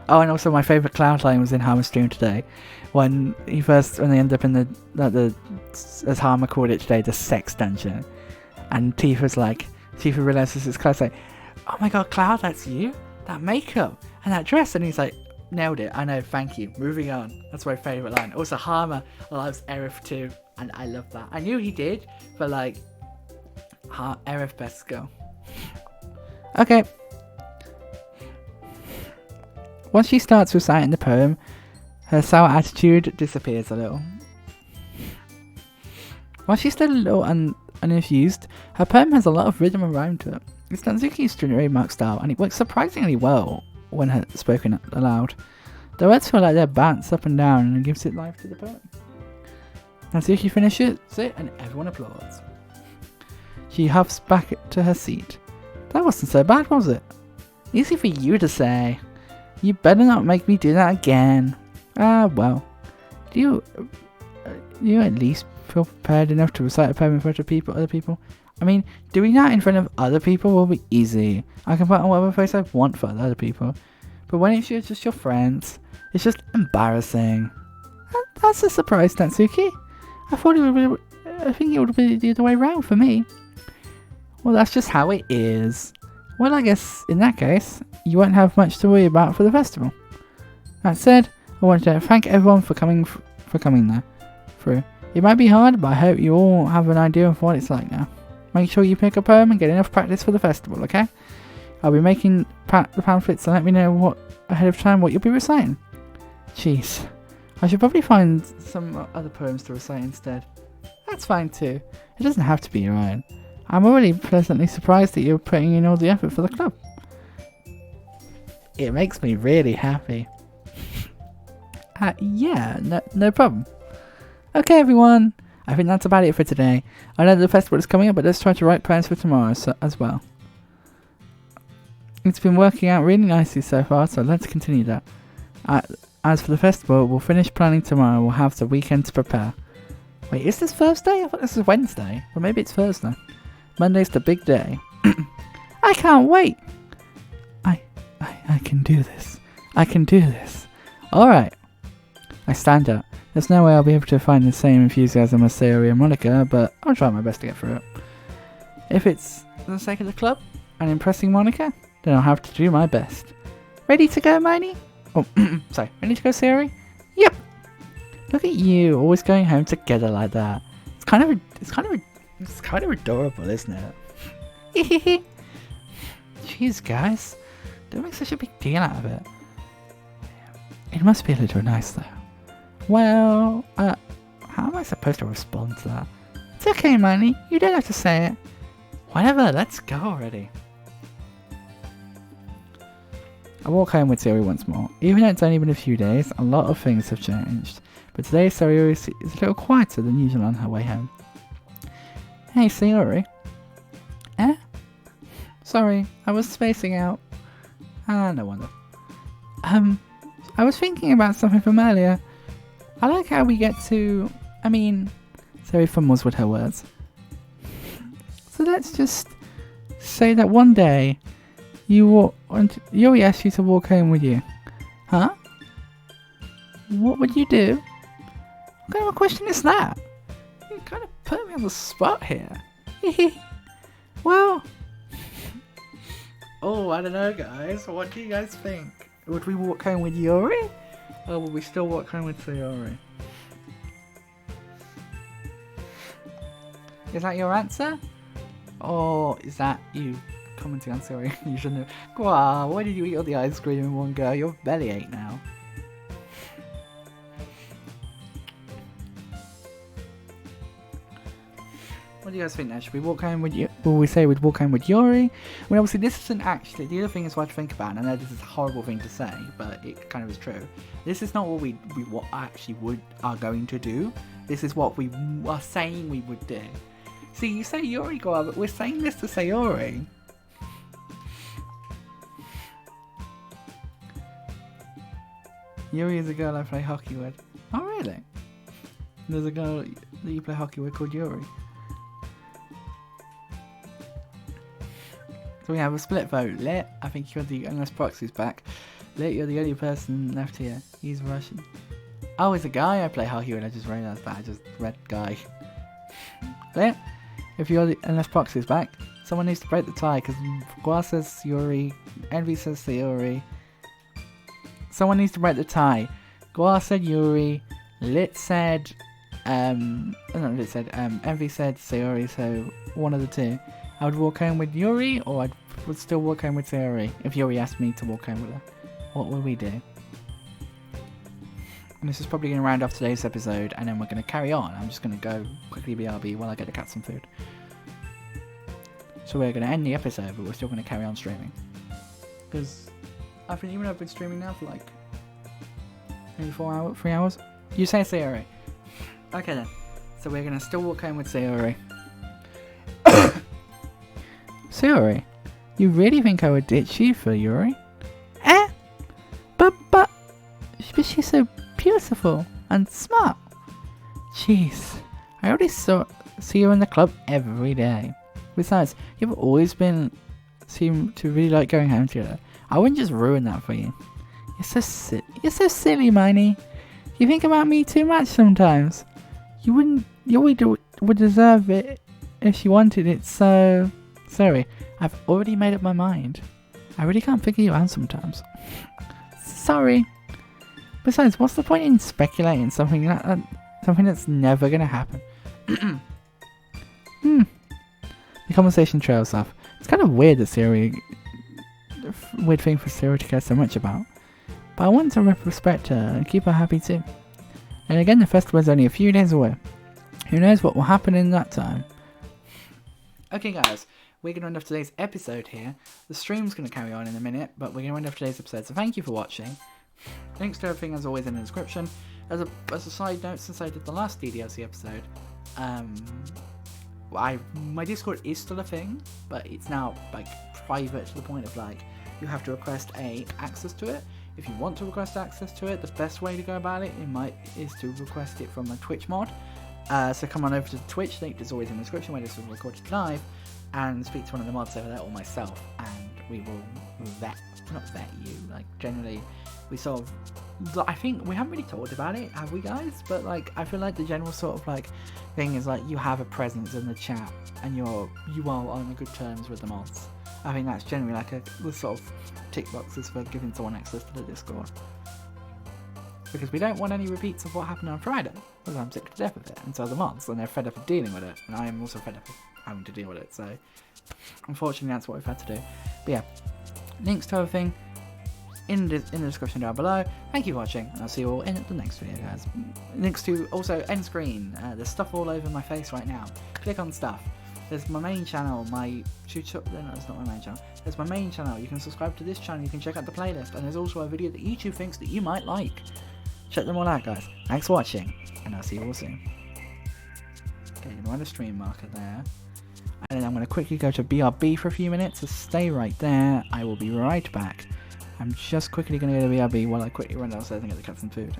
Oh, and also my favourite cloud line was in Harmer's stream today. When they end up in the as Harmer called it today, the sex dungeon. And Tifa's like, Tifa realises it's close, like, oh my god, Cloud, that's you? That makeup and that dress. And he's like, nailed it. I know, thank you. Moving on. That's my favourite line. Also, Harmer loves Aerith too. And I love that. I knew he did, but like, Aerith best go. Okay. Once she starts reciting the poem, her sour attitude disappears a little. While she's still a little uninfused, her poem has a lot of rhythm and rhyme to it. It's Natsuki's trademark style, and it works surprisingly well when spoken aloud. The words feel like they're bounced up and down, and it gives it life to the poem. Natsuki finishes it, and everyone applauds. She huffs back to her seat. That wasn't so bad, was it? Easy for you to say. You better not make me do that again. Ah, well. Do you at least feel prepared enough to recite a poem in front of other people? I mean, doing that in front of other people will be easy. I can put on whatever face I want for other people. But when it's just your friends, it's just embarrassing. That's a surprise, Natsuki. I think it would be the other way around for me. Well, that's just how it is. Well, I guess in that case, you won't have much to worry about for the festival. That said, I want to thank everyone for coming there through. It might be hard, but I hope you all have an idea of what it's like now. Make sure you pick a poem and get enough practice for the festival, okay? I'll be making the pamphlets, so let me know ahead of time what you'll be reciting. Jeez, I should probably find some other poems to recite instead. That's fine too. It doesn't have to be your own. I'm already pleasantly surprised that you're putting in all the effort for the club. It makes me really happy. Yeah, no problem. Okay, everyone. I think that's about it for today. I know the festival is coming up, but let's try to write plans for tomorrow as well. It's been working out really nicely so far, so let's continue that. As for the festival, we'll finish planning tomorrow. We'll have the weekend to prepare. Wait, is this Thursday? I thought this was Wednesday. Or maybe it's Thursday. Monday's the big day. I can't wait. I can do this. I can do this. Alright. I stand up. There's no way I'll be able to find the same enthusiasm as Sayori and Monica, but I'll try my best to get through it. If it's for the sake of the club and impressing Monica, then I'll have to do my best. Ready to go, Miney? Oh, sorry. Ready to go, Sayori? Yep. Look at you, always going home together like that. It's kind of adorable, isn't it? Jeez, guys, don't make such a big deal out of it. It must be a little nice, though. Well, how am I supposed to respond to that? It's okay, Manny. You don't have to say it. Whatever, let's go already. I walk home with Sayori once more. Even though it's only been a few days, a lot of things have changed. But today, Sayori is a little quieter than usual on her way home. Hey, Sayori. Eh? Sorry, I was spacing out. No wonder. I was thinking about something from earlier. I like how we get to... Sayori fumbles with her words. So let's just say that one day, Yuri asked you to walk home with you. Huh? What would you do? What kind of a question is that? You kind of put me on the spot here. Well... Oh, I don't know, guys. What do you guys think? Would we walk home with Yuri? Or would we still walk home with Sayori? Is that your answer? Or is that you commenting on Sayori? You shouldn't have. Wow, why did you eat all the ice cream in one go? Your belly ache now. What do you guys think now? Should we walk home with you? Will we say we'd walk home with Yuri? Well, obviously this isn't actually, the other thing is what to think about, and I know this is a horrible thing to say, but it kind of is true. This is not what we actually are going to do. This is what we are saying we would do. See, you say Yuri go out, but we're saying this to Sayori. Yuri is a girl I play hockey with. Oh really? There's a girl that you play hockey with called Yuri. So we have a split vote. Lit, I think you're unless Proxy's back. Lit, you're the only person left here. He's Russian. Oh, it's a guy I play hockey with. I just realised that. I just read guy. Lit, unless Proxy's back. Someone needs to break the tie, because Gua says Sayori, Envy says Sayori. Someone needs to break the tie. Gua said Yuri, Lit said, Envy said Sayori, so one of the two. I would walk home with Yuri, or I would still walk home with Sayori. If Yuri asked me to walk home with her, what would we do? And this is probably going to round off today's episode, and then we're going to carry on. I'm just going to go quickly BRB while I get the cat some food. So we're going to end the episode, but we're still going to carry on streaming. Because I think even though I've been streaming now for like maybe 3 hours. You say Sayori. Okay then. So we're going to still walk home with Sayori. Sayori, you really think I would ditch you for Yuri? But she's so beautiful and smart. Jeez, I already see you in the club every day. Besides, you've always seem to really like going home together. I wouldn't just ruin that for you. You're so silly, Miney. You think about me too much sometimes. You would deserve it if you wanted it, so... Sorry, I've already made up my mind. I really can't figure you out sometimes. Sorry. Besides, what's the point in speculating something that's never gonna happen? The conversation trails off. It's kind of weird that weird thing for Sayori to care so much about. But I want to respect her and keep her happy too. And again, the festival is only a few days away. Who knows what will happen in that time? Okay guys, we're going to end off today's episode here. The stream's going to carry on in a minute, but we're going to end off today's episode. So thank you for watching. Links to everything as always in the description. As a side note, since I did the last DDLC episode, my Discord is still a thing, but it's now like private to the point of like you have to request access to it. If you want to request access to it, the best way to go about it is to request it from a Twitch mod. So come on over to the Twitch link, is always in the description where this was recorded live, and speak to one of the mods over there or myself, and we will not vet you, like generally we sort of, I think we haven't really talked about it, have we guys? But like I feel like the general sort of like thing is like you have a presence in the chat and you are on good terms with the mods. I think that's generally like the sort of tick boxes for giving someone access to the Discord. Because we don't want any repeats of what happened on Friday, because I'm sick to death of it, and so are the mods, and they're fed up of dealing with it, and I am also fed up of having to deal with it, so unfortunately that's what we've had to do. But yeah, links to everything in the description down below. Thank you for watching, and I'll see you all in the next video, guys. Links to also end screen. There's stuff all over my face right now. Click on stuff. There's my main channel, my tutorial. No, it's not my main channel. There's my main channel. You can subscribe to this channel. You can check out the playlist, and there's also a video that YouTube thinks that you might like. Check them all out, guys. Thanks for watching, and I'll see you all soon. Okay, I'm going to add a stream marker there. And then I'm going to quickly go to BRB for a few minutes, so stay right there. I will be right back. I'm just quickly going to go to BRB while I quickly run downstairs and get the cat some food.